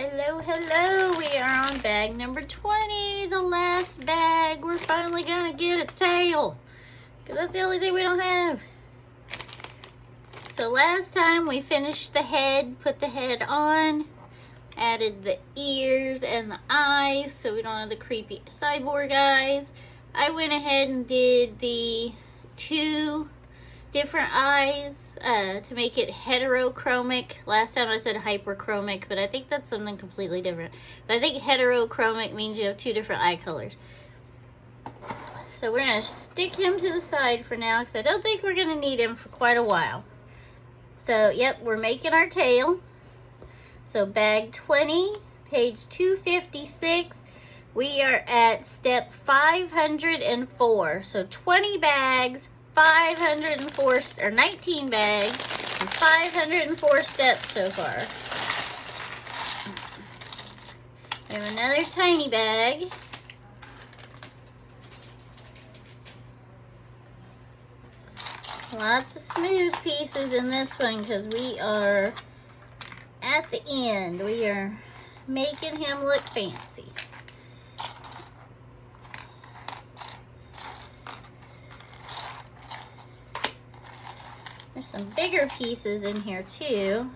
Hello, hello. We are on bag number 20, the last bag. We're finally gonna get a tail, because that's the only thing we don't have. So last time we finished the head, put the head on, added the ears and the eyes so we don't have the creepy cyborg eyes. I went ahead and did the 2 different eyes to make it heterochromic. Last time I said hyperchromic, but I think that's something completely different. But I think heterochromic means you have 2 different eye colors. So we're going to stick him to the side for now because I don't think we're going to need him for quite a while. So, yep, we're making our tail. So bag 20, page 256, we are at step 504. So 20 bags, 504, or 19 bags, and 504 steps so far. We have another tiny bag. Lots of smooth pieces in this one because we are at the end. We are making him look fancy. There's some bigger pieces in here too.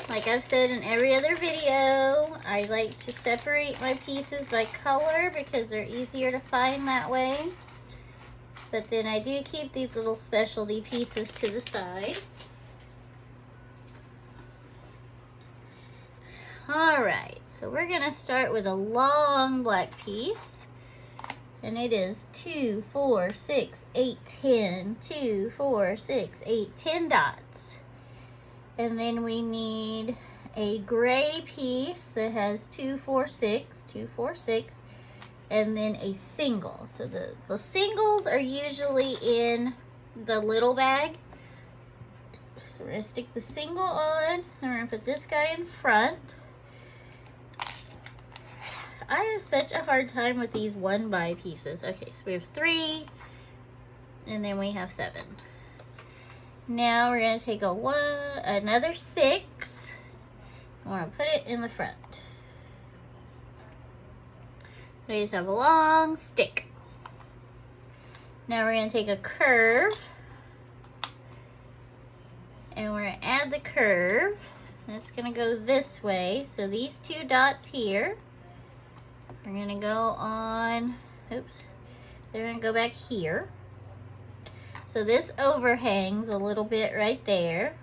Like I've said in every other video, I like to separate my pieces by color because they're easier to find that way. But then I do keep these little specialty pieces to the side. Alright, so we're going to start with a long black piece. And it is 2, 4, 6, 8, 10. 2, 4, 6, 8, 10 dots. And then we need a gray piece that has 2, 4, 6, 2, 4, 6, and then a single. So the singles are usually in the little bag. So we're going to stick the single on, and we're going to put this guy in front. I have such a hard time with these 1-by pieces. Okay, so we have 3, and then we have 7. Now we're going to take another 6. We're going to put it in the front. We just have a long stick. Now we're going to take a curve. And we're going to add the curve. And it's going to go this way. So these 2 dots here are going to go on, oops, they're going to go back here. So this overhangs a little bit right there.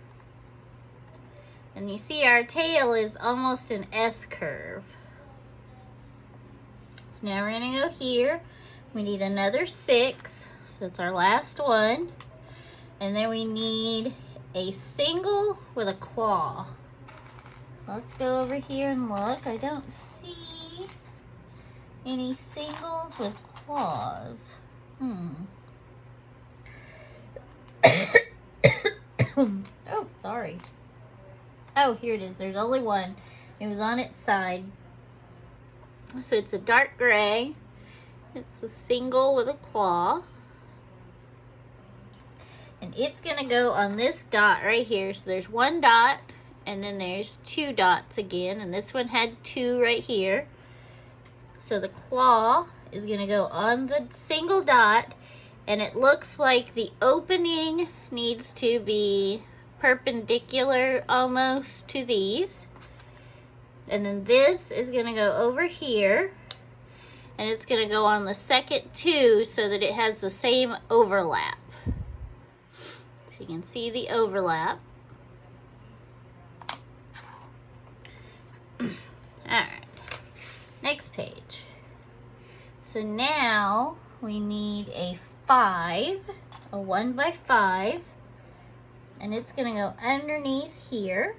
And you see our tail is almost an S curve. So now we're going to go here. We need another 6. So that's our last one. And then we need a single with a claw. So let's go over here and look. I don't see any singles with claws. Oh, sorry. Oh, here it is. There's only one. It was on its side. So it's a dark gray. It's a single with a claw. And it's going to go on this dot right here. So there's 1 dot, and then there's 2 dots again. And this one had 2 right here. So the claw is going to go on the single dot. And it looks like the opening needs to be perpendicular almost to these. And then this is going to go over here. And it's going to go on the second 2 so that it has the same overlap. So you can see the overlap. Alright, next page. So now we need a 5, a 1-by-5, and it's going to go underneath here,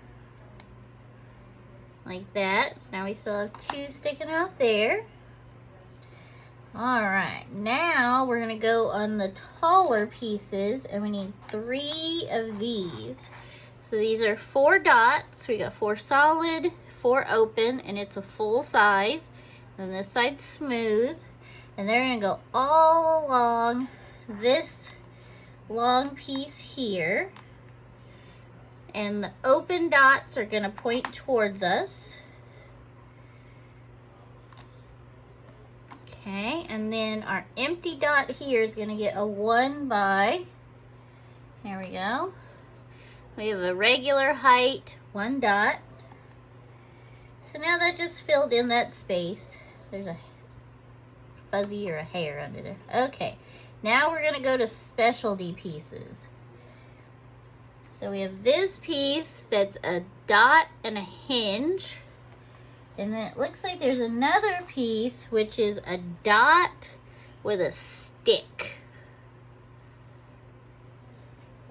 like that. So now we still have 2 sticking out there. Alright, now we're going to go on the taller pieces, and we need 3 of these. So these are 4 dots. We got 4 solid, 4 open, and it's a full size. and this side's smooth. And they're gonna go all along this long piece here. And the open dots are gonna point towards us. Okay, and then our empty dot here is gonna get a 1 by, here we go. We have a regular height, 1 dot. So now that just filled in that space. There's a fuzzy or a hair under there. Okay, now we're gonna go to specialty pieces. So we have this piece that's a dot and a hinge. And then it looks like there's another piece which is a dot with a stick.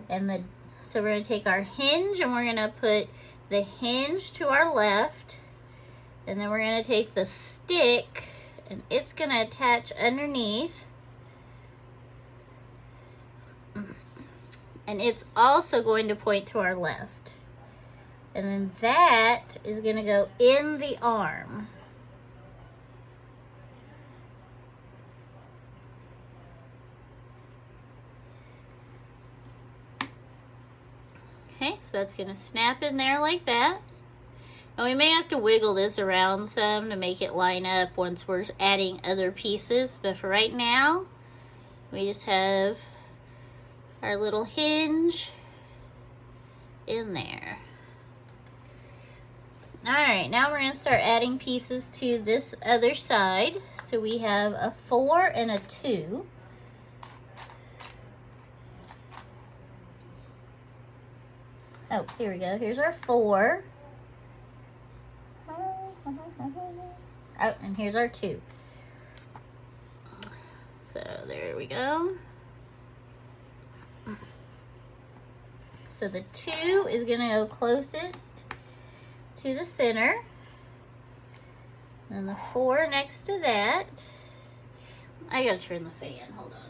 And so we're gonna take our hinge and we're gonna put the hinge to our left. And then we're gonna take the stick and it's gonna attach underneath. And it's also going to point to our left. And then that is gonna go in the arm. Okay, so that's gonna snap in there like that. And we may have to wiggle this around some to make it line up once we're adding other pieces. But for right now, we just have our little hinge in there. All right, now we're gonna start adding pieces to this other side. So we have a 4 and a 2. Oh, here we go. Here's our 4. Oh, and here's our 2. So there we go. So the 2 is gonna go closest to the center. And the 4 next to that. I gotta turn the fan, hold on.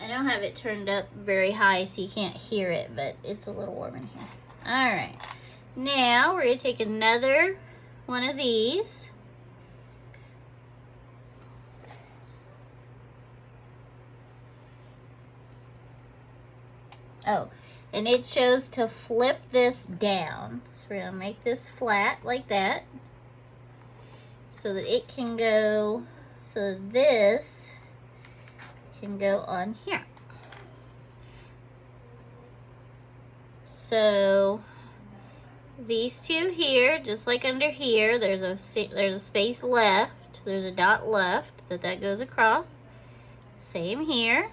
I don't have it turned up very high so you can't hear it, but it's a little warm in here. All right, now we're gonna take another one of these. Oh, and it shows to flip this down. So we're gonna make this flat like that so that it can go, so this can go on here. So these two here, just like under here, there's a space left. There's a dot left that goes across. Same here.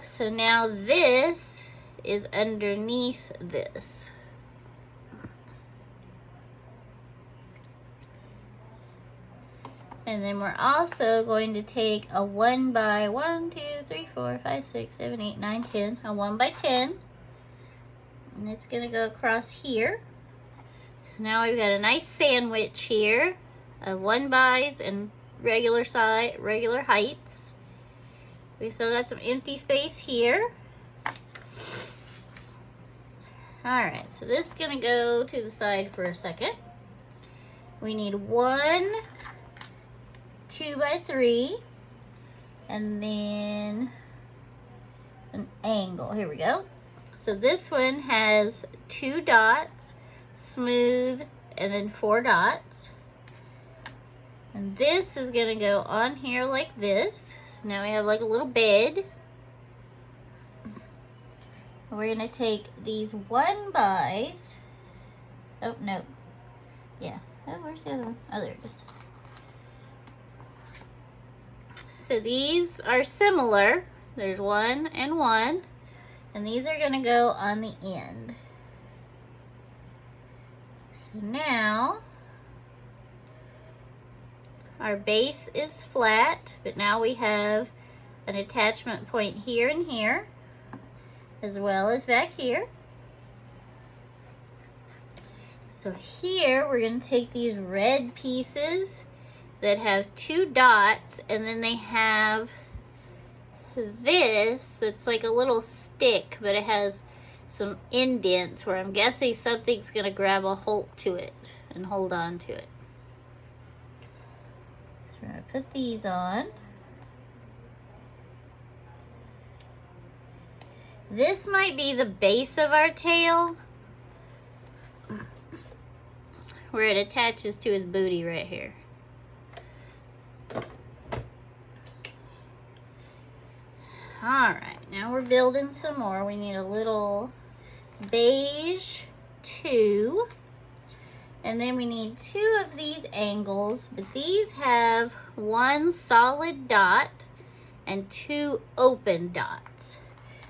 So now this is underneath this. And then we're also going to take a 1 by 1, 2, 3, 4, 5, 6, 7, 8, 9, 10. A 1 by 10. And it's going to go across here. So now we've got a nice sandwich here of 1 bys and regular heights. We still got some empty space here. Alright, so this is going to go to the side for a second. We need 1 2 by 3 and then an angle. Here we go. So this one has 2 dots, smooth, and then 4 dots. And this is going to go on here like this. So now we have like a little bed. We're going to take these 1 bys. Oh, no. Yeah. Oh, where's the other one? Oh, there it is. So these are similar. There's 1 and 1. And these are going to go on the end. So now our base is flat, but now we have an attachment point here and here, as well as back here. So here we're going to take these red pieces that have 2 dots, and then they have this that's like a little stick, but it has some indents where I'm guessing something's gonna grab a hold to it and hold on to it. So we're gonna put these on. This might be the base of our tail, where it attaches to his booty right here. Alright, now we're building some more. We need a little beige 2. And then we need 2 of these angles, but these have 1 solid dot and 2 open dots.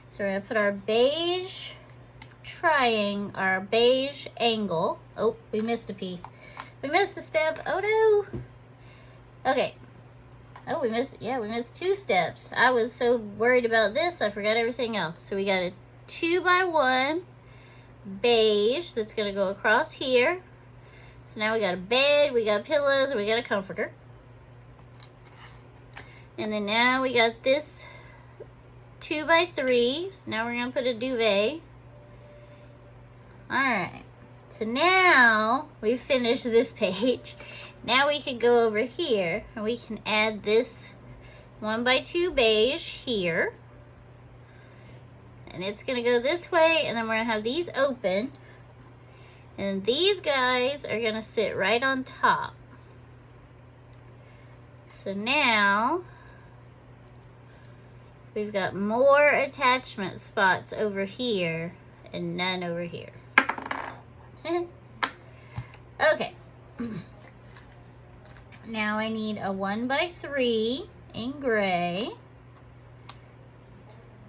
So we're gonna put our beige our beige angle. Oh, we missed a piece. We missed a step. Oh no. Okay. Oh, we missed 2 steps. I was so worried about this, I forgot everything else. So we got a 2x1 beige that's gonna go across here. So now we got a bed, we got pillows, and we got a comforter. And then now we got this 2x3. So now we're gonna put a duvet. Alright. So now we've finished this page. Now we can go over here and we can add this 1x2 beige here. And it's gonna go this way, and then we're gonna have these open. And these guys are gonna sit right on top. So now we've got more attachment spots over here and none over here. Okay. Now I need a 1x3 in gray.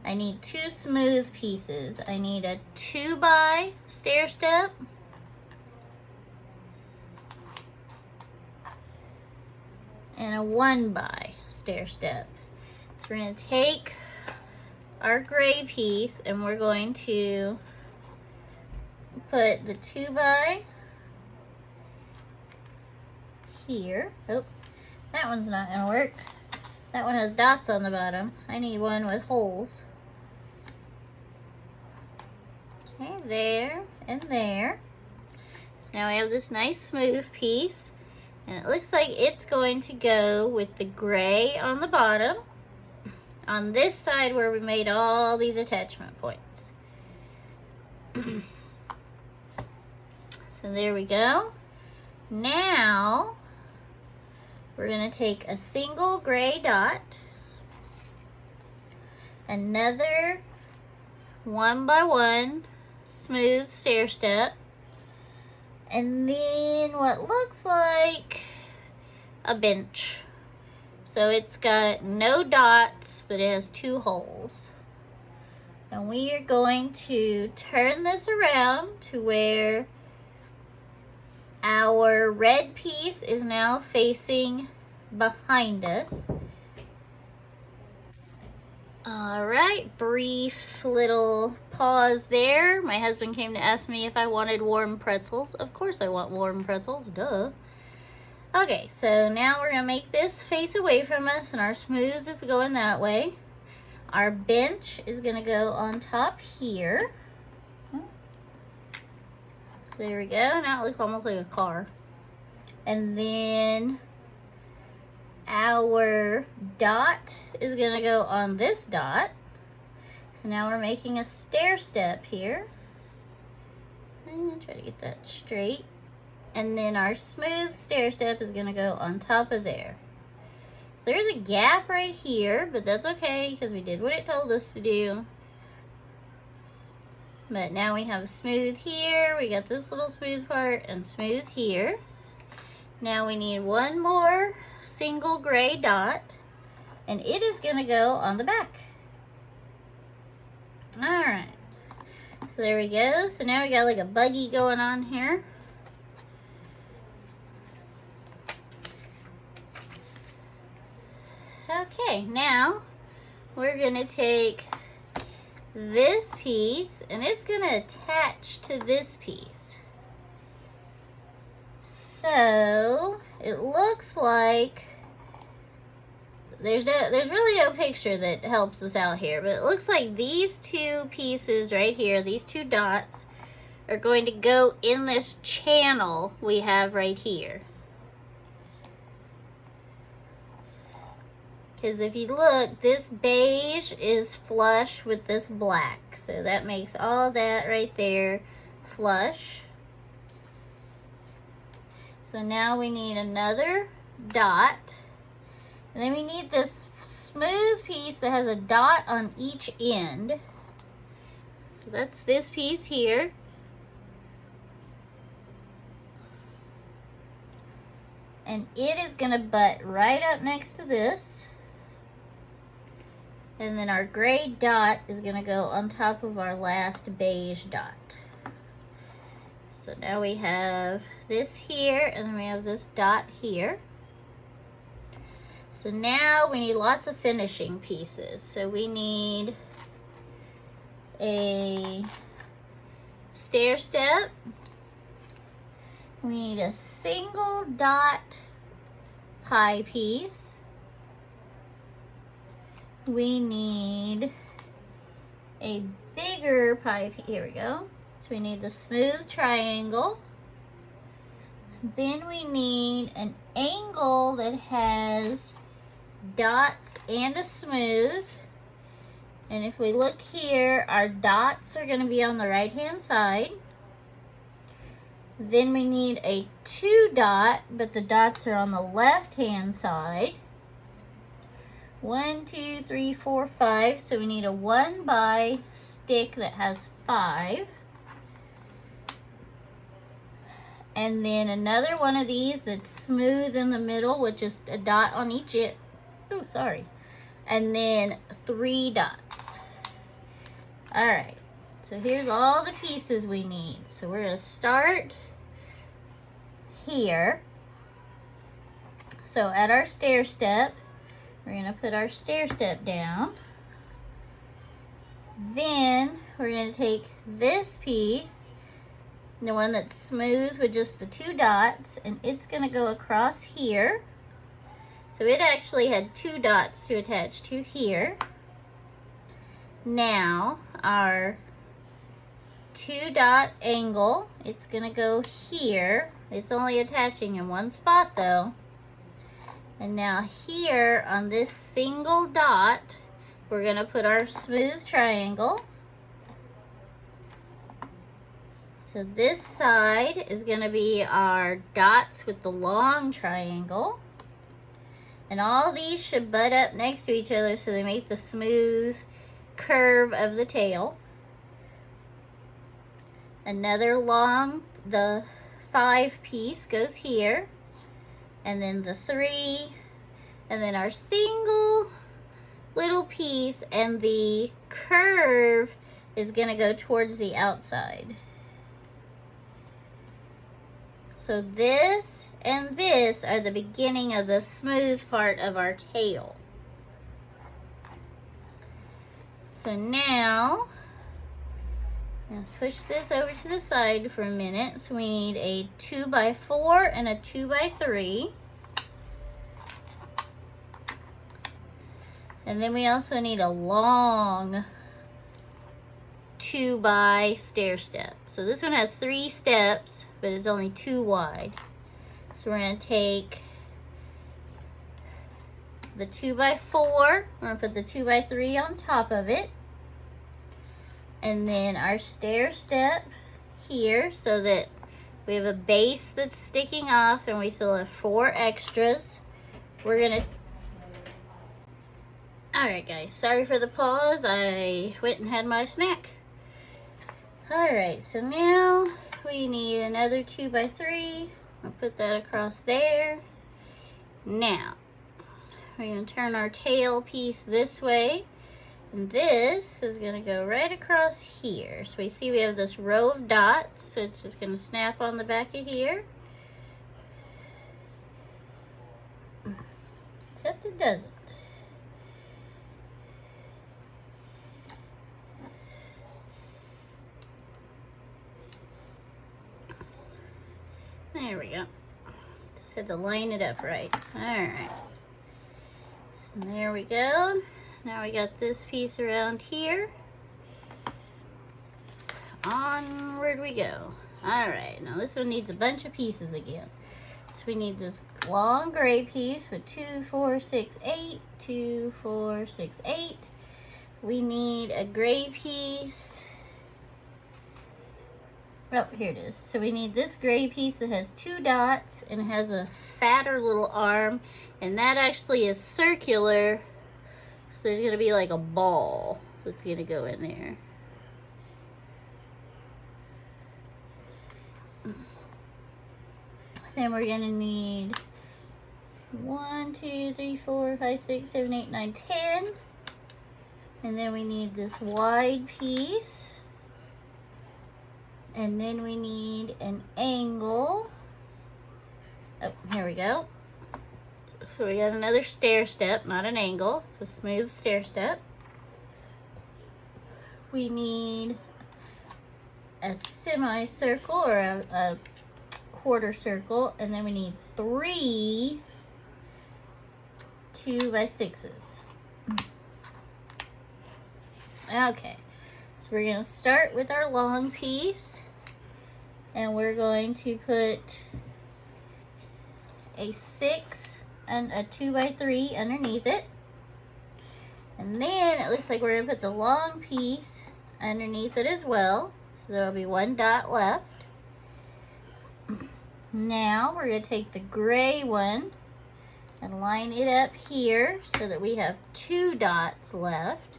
I need 2 smooth pieces. I need a 2x stair step. And a 1x stair step. So we're going to take our gray piece and we're going to put the 2x here. Oh, that one's not going to work. That one has dots on the bottom. I need one with holes. Okay, there and there. So now we have this nice smooth piece. And it looks like it's going to go with the gray on the bottom on this side where we made all these attachment points. So there we go. Now we're going to take a single gray dot, another 1x1 smooth stair step, and then what looks like a bench. So it's got no dots, but it has 2 holes. And we are going to turn this around to where our red piece is now facing behind us. All right, brief little pause there. My husband came to ask me if I wanted warm pretzels. Of course I want warm pretzels, duh. Okay, so now we're gonna make this face away from us, and our smooth is going that way. Our bench is gonna go on top here. So there we go. Now it looks almost like a car. And then our dot is gonna go on this dot. So now we're making a stair step here. I'm gonna try to get that straight. And then our smooth stair step is gonna go on top of there. So there's a gap right here, but that's okay because we did what it told us to do. But now we have a smooth here. We got this little smooth part and smooth here. Now we need one more single gray dot, and it is gonna go on the back. All right, so there we go. So now we got like a buggy going on here. Okay, now we're gonna take this piece and it's gonna attach to this piece. So it looks like there's really no picture that helps us out here, but it looks like these two pieces right here, these two dots, are going to go in this channel we have right here. Because if you look, this beige is flush with this black. So that makes all that right there flush. So now we need another dot. And then we need this smooth piece that has a dot on each end. So that's this piece here. And it is going to butt right up next to this. And then our gray dot is going to go on top of our last beige dot. So now we have this here, and then we have this dot here. So now we need lots of finishing pieces. So we need a stair step. We need a single dot pie piece. We need a bigger pie piece. Here we go. So we need the smooth triangle. Then we need an angle that has dots and a smooth. And if we look here, our dots are going to be on the right hand side. Then we need a 2 dot, but the dots are on the left hand side. 1, 2, 3, 4, 5. So we need a 1 by stick that has 5. And then another one of these that's smooth in the middle with just a dot on each end. Oh, sorry. And then 3 dots. All right. So here's all the pieces we need. So we're going to start here. So at our stair step, we're going to put our stair step down. Then we're going to take this piece, the one that's smooth with just the 2 dots, and it's going to go across here. So it actually had 2 dots to attach to here. Now our 2 dot angle, it's going to go here. It's only attaching in one spot though. And now here on this single dot, we're going to put our smooth triangle. So this side is going to be our dots with the long triangle. And all these should butt up next to each other so they make the smooth curve of the tail. Another long, the 5 piece goes here. And then the 3, and then our single little piece, and the curve is going to go towards the outside. So this and this are the beginning of the smooth part of our tail. So now, I'm going to push this over to the side for a minute. So we need a 2 by 4 and a 2 by 3. And then we also need a long 2 by stair step. So this one has 3 steps, but it's only 2 wide. So we're going to take the 2 by 4. We're going to put the 2 by 3 on top of it. And then our stair step here so that we have a base that's sticking off and we still have 4 extras. We're going to... Alright guys, sorry for the pause. I went and had my snack. Alright, so now we need another 2 by 3. I'll put that across there. Now, we're going to turn our tail piece this way. And this is going to go right across here. So we see we have this row of dots. So it's just going to snap on the back of here. Except it doesn't. There we go. Just had to line it up right. Alright. So And there we go. Now we got this piece around here. Onward we go. Alright, now this one needs a bunch of pieces again. So we need this long gray piece with 2, 4, 6, 8, 2, 4, 6, 8. We need a gray piece. Oh, here it is. So we need this gray piece that has 2 dots and has a fatter little arm, and that actually is circular. So there's going to be like a ball that's going to go in there. Then we're going to need 1, 2, 3, 4, 5, 6, 7, 8, 9, 10. And then we need this wide piece. And then we need an angle. Oh, here we go. So we got another stair step, not an angle. It's a smooth stair step. We need a semicircle or a quarter circle, and then we need 3 2x6s. Okay, so we're going to start with our long piece, and we're going to put a 6 and a 2x3 underneath it. And then it looks like we're going to put the long piece underneath it as well. So there will be 1 dot left. Now we're going to take the gray one and line it up here so that we have 2 dots left.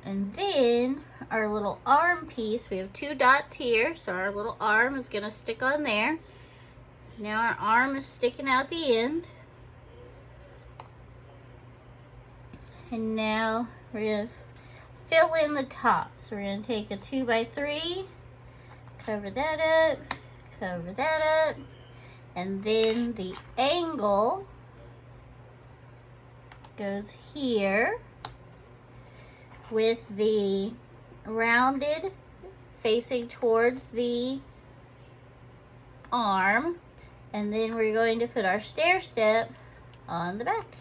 And then our little arm piece, we have 2 dots here, so our little arm is going to stick on there. So now our arm is sticking out the end. And now we're going to fill in the top. So we're going to take a 2x3, cover that up, cover that up, and then the angle goes here with the rounded facing towards the arm, and then we're going to put our stair step on the back.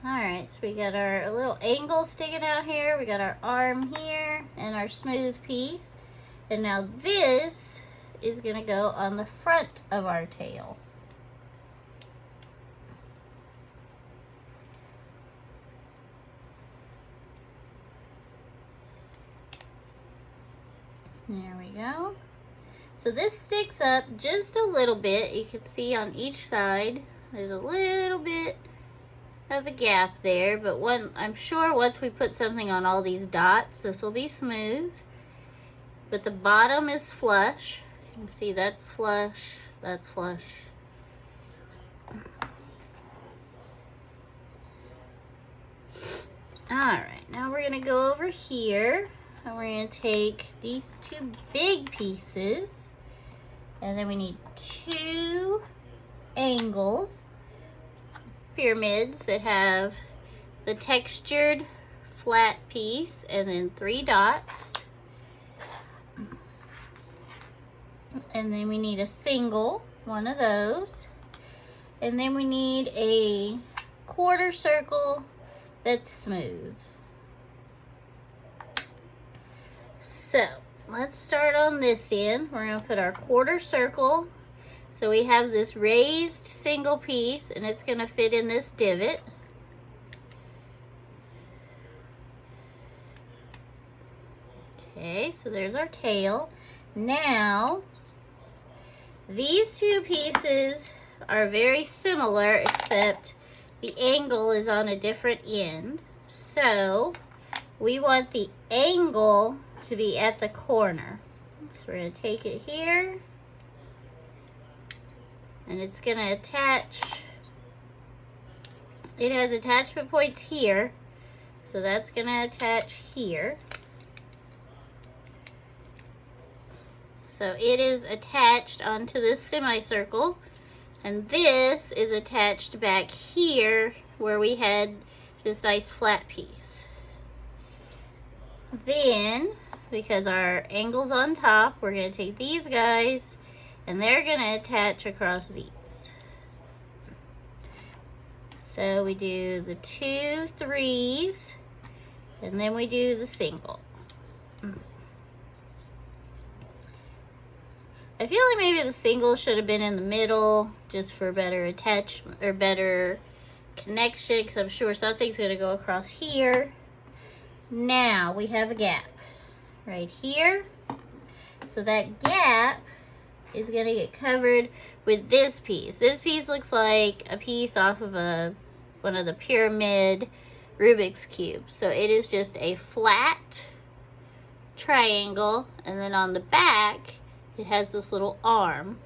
Alright, so we got our little angle sticking out here, we got our arm here, and our smooth piece. And now this is going to go on the front of our tail. There we go. So this sticks up just a little bit. You can see on each side, there's a little bit of a gap there, but I'm sure once we put something on all these dots, this will be smooth. But the bottom is flush. You can see that's flush, that's flush. Alright, now we're going to go over here, and we're going to take these 2 big pieces, and then we need 2 angles, pyramids that have the textured flat piece, and then 3 dots. And then we need a single, one of those. And then we need a quarter circle that's smooth. So, let's start on this end. We're going to put our quarter circle. So we have this raised single piece, and it's going to fit in this divot. Okay, so there's our tail. Now, these 2 pieces are very similar, except the angle is on a different end. So we want the angle to be at the corner. So we're going to take it here, and it's going to attach. It has attachment points here, so that's going to attach here. So it is attached onto this semicircle, and this is attached back here where we had this nice flat piece. Then, because our angle's on top, we're going to take these guys and they're gonna attach across these. So we do the 2 3s, and then we do the single. I feel like maybe the single should have been in the middle just for better attachment or better connection, because I'm sure something's going to go across here. Now we have a gap right here. So that gap is going to get covered with this piece. This piece looks like a piece off of one of the pyramid Rubik's Cube. So it is just a flat triangle, and then on the back it has this little arm,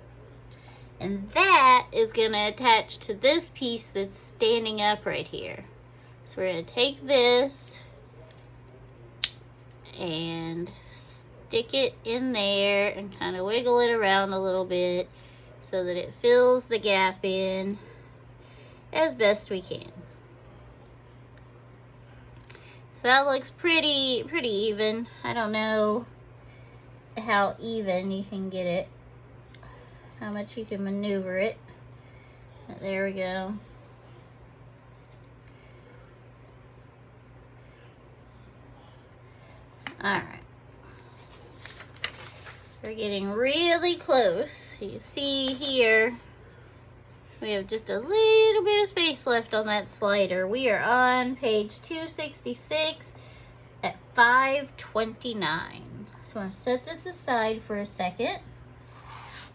and that is going to attach to this piece that's standing up right here. So we're going to take this and stick it in there and kind of wiggle it around a little bit so that it fills the gap in as best we can. So that looks pretty even. I don't know how even you can get it, how much you can maneuver it. But there we go. Alright. We're getting really close. You can see here, we have just a little bit of space left on that slider. We are on page 266 at 529. So I'm going to set this aside for a second.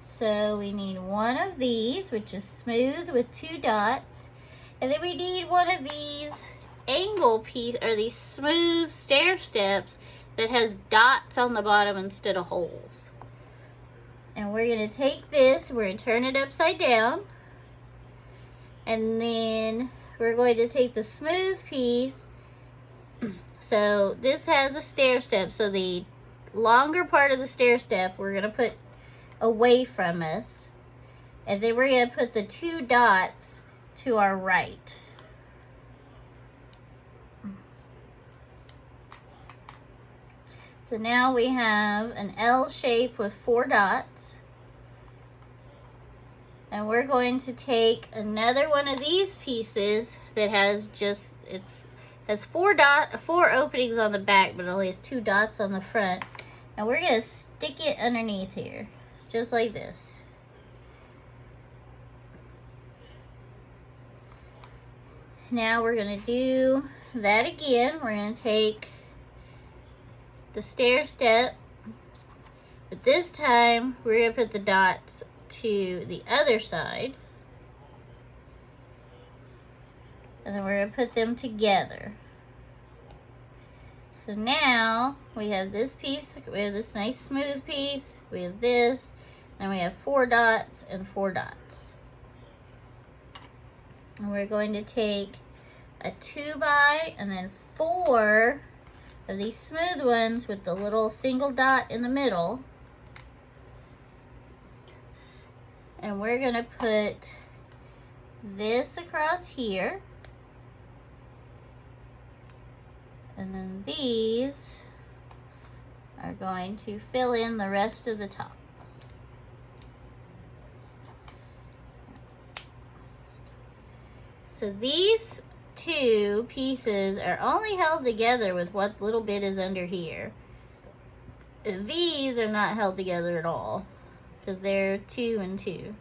So we need one of these, which is smooth with 2 dots. And then we need one of these angle piece, or these smooth stair steps that has dots on the bottom instead of holes. And we're going to take this, we're going to turn it upside down. And then we're going to take the smooth piece. So this has a stair step, so the longer part of the stair step we're going to put away from us, and then we're going to put the 2 dots to our right. So now we have an L shape with 4 dots, and we're going to take another one of these pieces that has just, has 4 openings on the back, but only has 2 dots on the front. And we're going to stick it underneath here, just like this. Now we're going to do that again. We're going to take the stair step, but this time we're going to put the dots to the other side. And then we're going to put them together. So now we have this piece, we have this nice smooth piece, we have this, and we have 4 dots and 4 dots. And we're going to take a 2x and then 4 of these smooth ones with the little single dot in the middle. And we're going to put this across here. And then these are going to fill in the rest of the top. So these 2 pieces are only held together with what little bit is under here. And these are not held together at all because they're 2 and 2.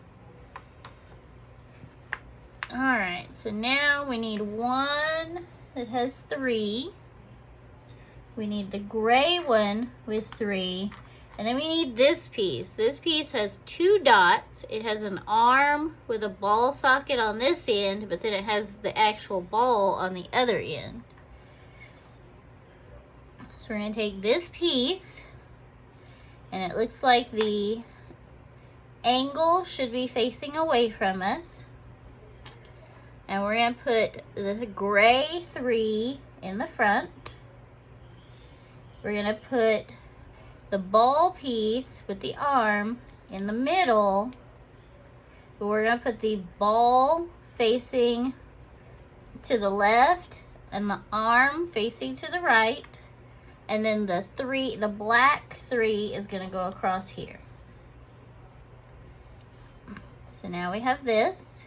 Alright, so now we need one that has 3. We need the gray one with 3. And then we need this piece. This piece has 2 dots. It has an arm with a ball socket on this end, but then it has the actual ball on the other end. So we're going to take this piece, and it looks like the angle should be facing away from us. And we're going to put the gray 3 in the front. We're going to put the ball piece with the arm in the middle. But we're going to put the ball facing to the left and the arm facing to the right. And then the black 3 is going to go across here. So now we have this.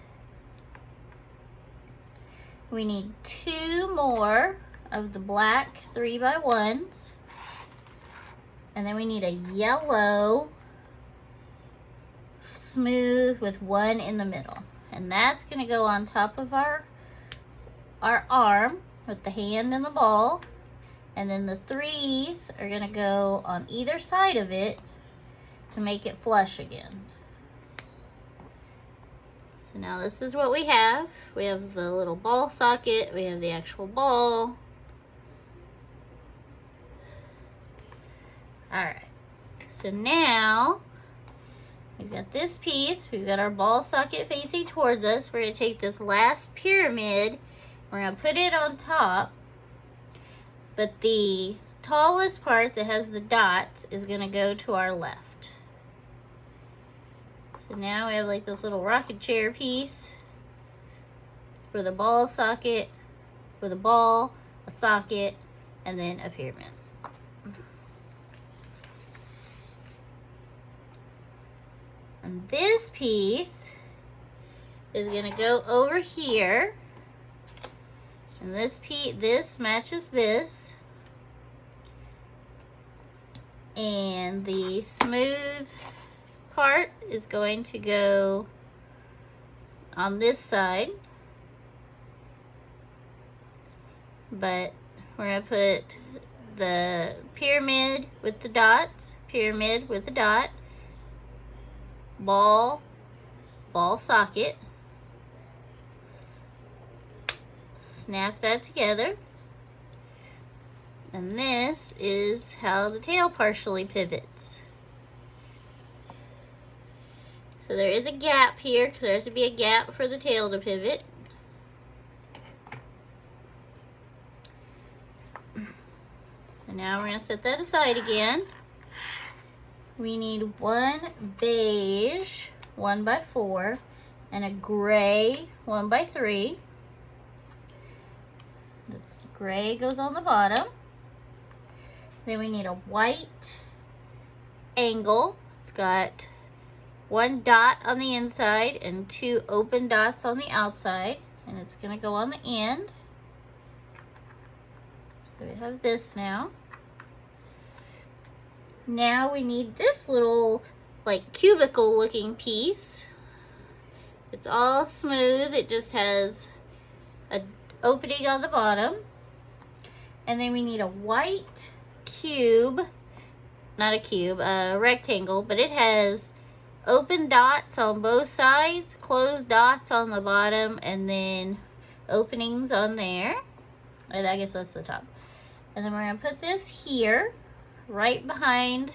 We need 2 more of the black 3x1s. And then we need a yellow smooth with 1 in the middle. And that's going to go on top of our arm with the hand and the ball. And then the 3s are going to go on either side of it to make it flush again. So now this is what we have. We have the little ball socket. We have the actual ball. Alright. So now we've got this piece. We've got our ball socket facing towards us. We're going to take this last pyramid. We're going to put it on top. But the tallest part that has the dots is going to go to our left. So now we have like this little rocket chair piece for the ball socket, for the ball, a socket, and then a pyramid. And this piece is going to go over here. And this matches this. And the smooth part is going to go on this side. But we're going to put the pyramid with the dots, pyramid with the dot, ball socket. Snap that together. And this is how the tail partially pivots. So there is a gap here, because there's to be a gap for the tail to pivot. So now we're going to set that aside again. We need 1 beige 1x4 and a gray 1x3. The gray goes on the bottom. Then we need a white angle. It's got 1 dot on the inside and 2 open dots on the outside. And it's going to go on the end. So we have this now. Now we need this little like cubicle looking piece. It's all smooth. It just has an opening on the bottom. And then we need a white cube, not a cube, a rectangle, but it has open dots on both sides, closed dots on the bottom, and then openings on there. I guess that's the top. And then we're going to put this here, right behind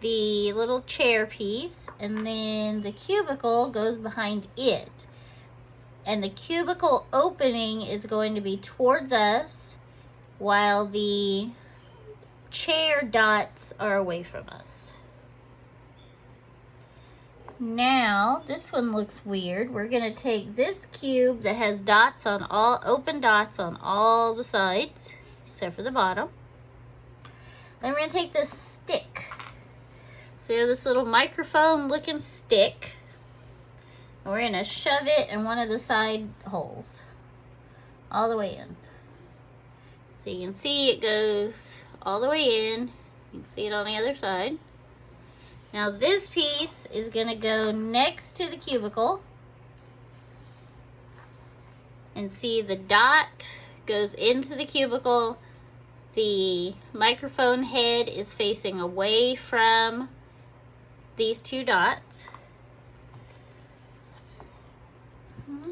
the little chair piece, and then the cubicle goes behind it. And the cubicle opening is going to be towards us, while the chair dots are away from us. Now, this one looks weird. We're going to take this cube that has dots on open dots on all the sides, except for the bottom. Then we're going to take this stick. So we have this little microphone looking stick. And we're going to shove it in one of the side holes, all the way in. So you can see it goes all the way in. You can see it on the other side. Now this piece is going to go next to the cubicle. And see, the dot goes into the cubicle. The microphone head is facing away from these 2 dots.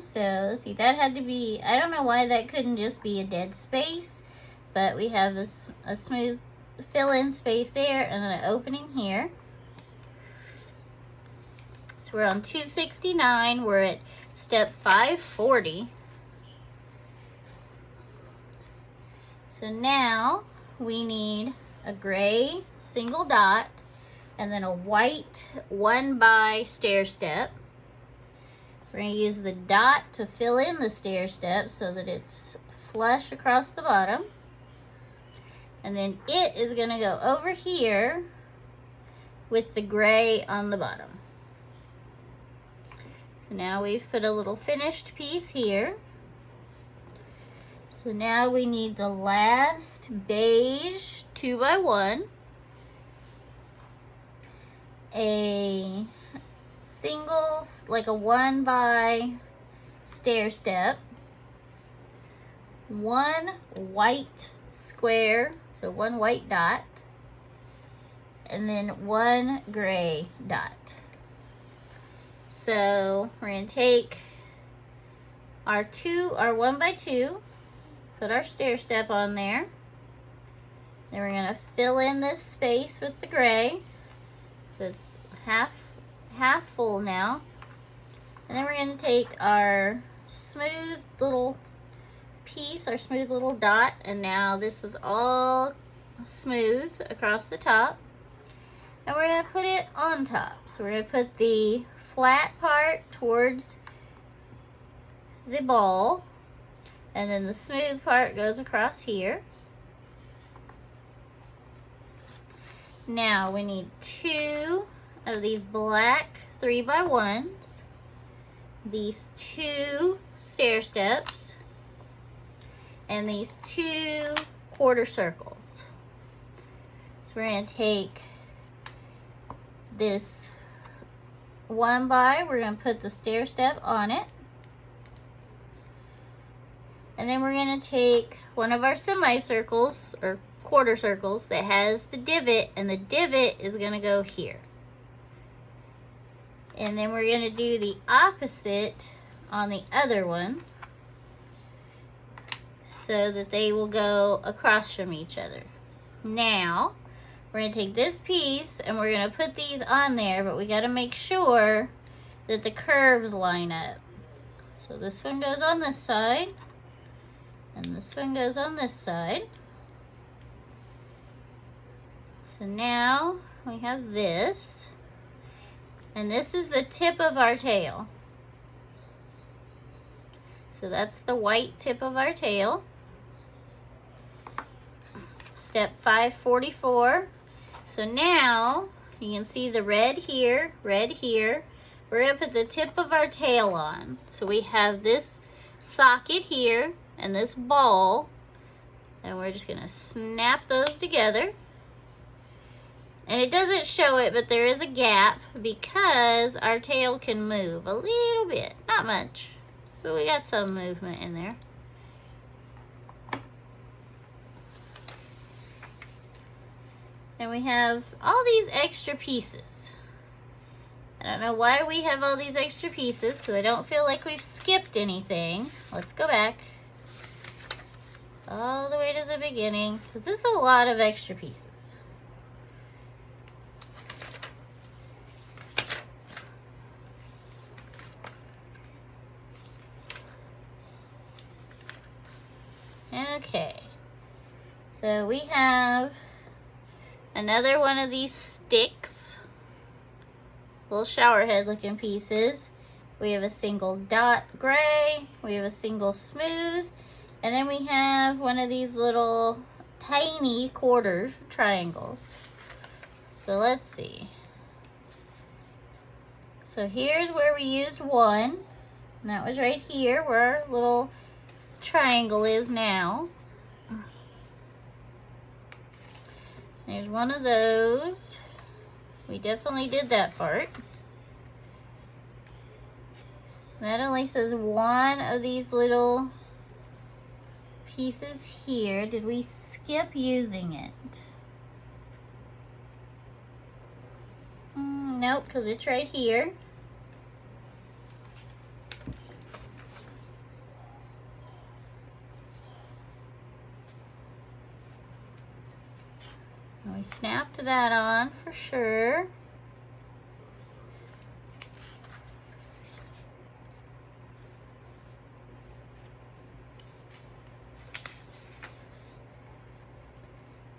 So, see, that had to be, I don't know why that couldn't just be a dead space, but we have a smooth fill-in space there and then an opening here. So we're on 269, we're at step 540. So now we need a gray single dot and then a white 1x stair step. We're going to use the dot to fill in the stair step so that it's flush across the bottom. And then it is going to go over here with the gray on the bottom. So now we've put a little finished piece here. So now we need the last beige 2x1, a single, like a 1 by stair step, one white square, so one white dot, and then one gray dot. So we're going to take our 1 by 2, put our stair step on there. Then we're going to fill in this space with the gray. So it's half full now. And then we're going to take our smooth little piece, our smooth little dot, and now this is all smooth across the top. And we're going to put it on top. So we're going to put the flat part towards the ball, and then the smooth part goes across here. Now we need 2 of these black 3x1s, these 2 stair steps, and these 2 quarter circles. So we're going to take this 1 by, we're going to put the stair step on it. And then we're going to take one of our semicircles or quarter circles that has the divot, and the divot is going to go here. And then we're going to do the opposite on the other one so that they will go across from each other. Now, we're going to take this piece and we're going to put these on there, but we got to make sure that the curves line up. So this one goes on this side, and this one goes on this side. So now we have this, and this is the tip of our tail. So that's the white tip of our tail. Step 544. So now you can see the red here, red here. We're going to put the tip of our tail on. So we have this socket here and this ball, and we're just going to snap those together. And it doesn't show it, but there is a gap because our tail can move a little bit. Not much, but we got some movement in there. And we have all these extra pieces. I don't know why we have all these extra pieces, because I don't feel like we've skipped anything. Let's go back all the way to the beginning, because this is a lot of extra pieces. Okay, so we have another one of these sticks, little shower head looking pieces. We have a single dot gray, we have a single smooth, and then we have one of these little tiny quarter triangles. So let's see. So here's where we used one, and that was right here where our little triangle is now. There's one of those. We definitely did that part. That only says one of these little pieces here. Did we skip using it? Nope, because it's right here. And we snapped that on for sure.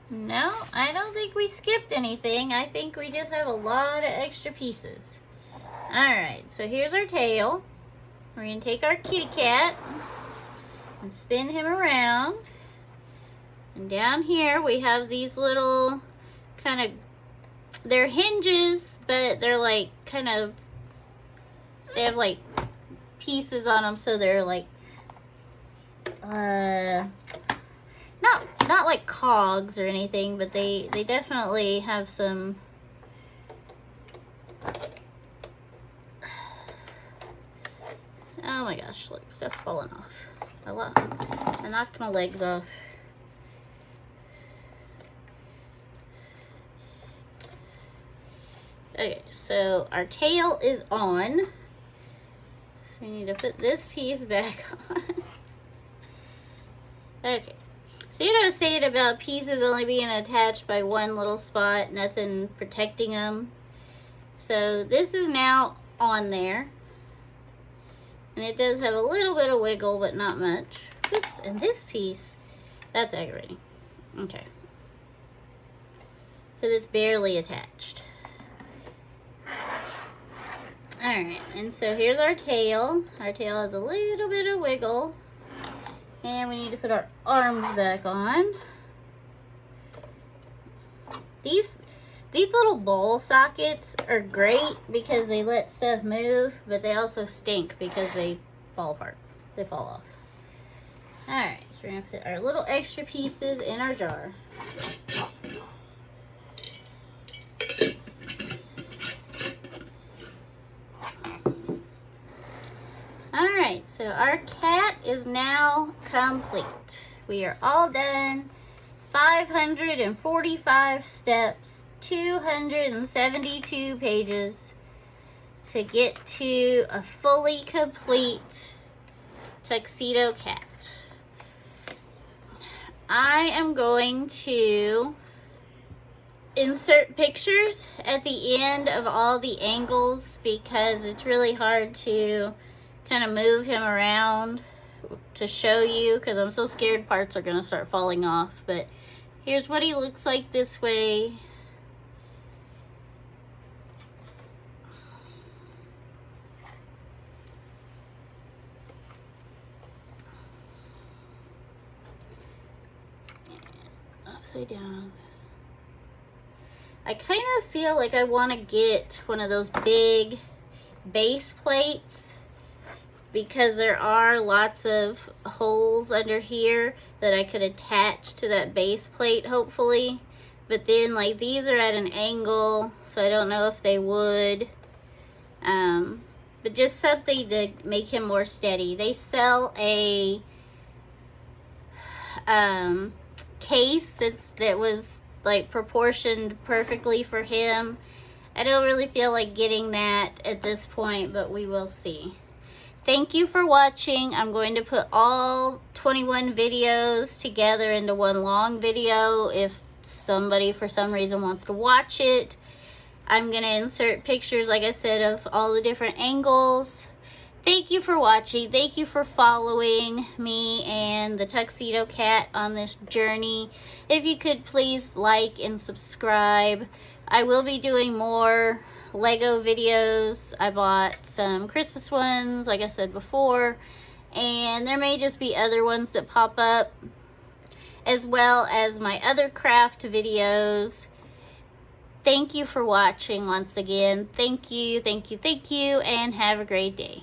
No, I don't think we skipped anything. I think we just have a lot of extra pieces. Alright, so here's our tail. We're going to take our kitty cat and spin him around. And down here we have these little kind of, they're hinges, but they're like kind of, they have like pieces on them, so they're like not like cogs or anything, but they definitely have some oh my gosh, look, stuff falling off. I knocked my legs off. Okay, so our tail is on. So we need to put this piece back on. Okay. See what I was saying about pieces only being attached by one little spot, nothing protecting them. So this is now on there. And it does have a little bit of wiggle, but not much. Oops, and this piece, that's aggravating. Okay. Because it's barely attached. Alright, and so here's our tail. Our tail has a little bit of wiggle. And we need to put our arms back on. These little bowl sockets are great because they let stuff move, but they also stink because they fall apart. They fall off. Alright, so we're going to put our little extra pieces in our jar. Alright, so our cat is now complete. We are all done. 545 steps, 272 pages to get to a fully complete tuxedo cat. I am going to insert pictures at the end of all the angles because it's really hard to kind of move him around to show you because I'm so scared parts are going to start falling off. But here's what he looks like this way. Upside down. I kind of feel like I want to get one of those big base plates because there are lots of holes under here that I could attach to that base plate, hopefully. But then, like, these are at an angle, so I don't know if they would. But just something to make him more steady. They sell a case that was, like, proportioned perfectly for him. I don't really feel like getting that at this point, but we will see. Thank you for watching. I'm going to put all 21 videos together into one long video if somebody for some reason wants to watch it. I'm going to insert pictures, like I said, of all the different angles. Thank you for watching. Thank you for following me and the Tuxedo Cat on this journey. If you could please like and subscribe. I will be doing more Lego videos. I bought some Christmas ones, like I said before, and there may just be other ones that pop up, as well as my other craft videos. Thank you for watching once again. Thank you, and have a great day.